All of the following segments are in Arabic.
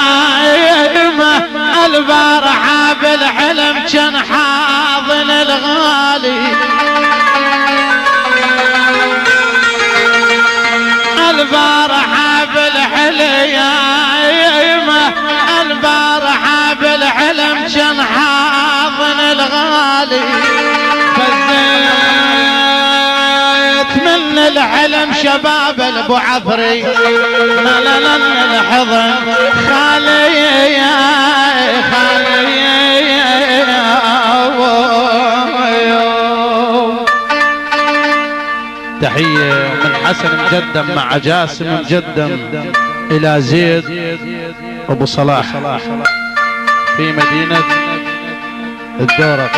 اليايمه البارحه بالحلم كان حاضن الغالي البارحه بالحليمه البارحه بالحلم كان حاضن الغالي فزيت من الحلم شباب الابو عفري مللا الحضن خالي يا خالي تحية من حسن مجدم مع جاسم مجدم إلى زيد أبو صلاح في مدينة الدورة.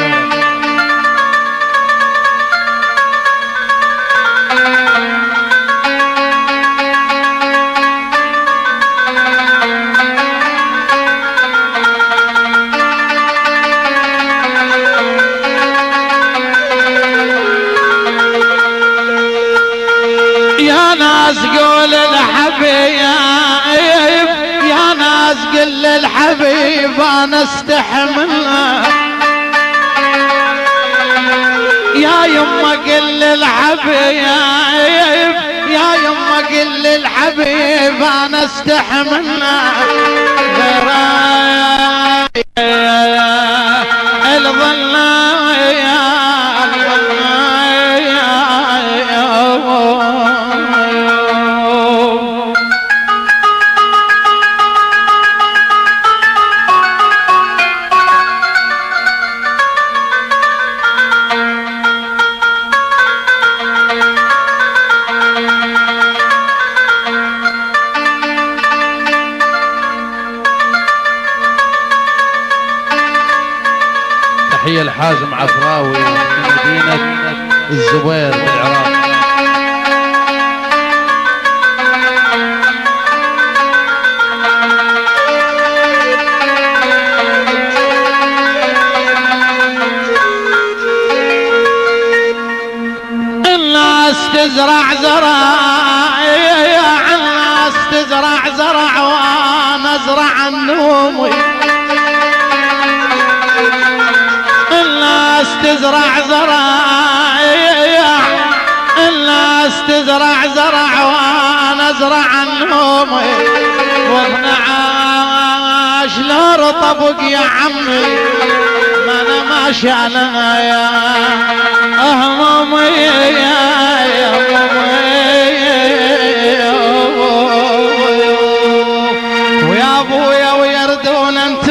يا ناس قول الحبيب يا ناس قل الحبيب انا استحمله يا يما قل الحبيب يا يما قل الحبيب انا استحمله غراي الظل تحية الحازم عفراوي في مدينة الزبير بالعراق. الناس تزرع زرع الناس تزرع زرع وانا ازرع النوم الناس تزرع زرع الناس تزرع زرع وانا ازرع النوم و12 لا رطبك يا عمي ما انا ما شالنا يا همومي يا همومي ويا ابويا ويردون انت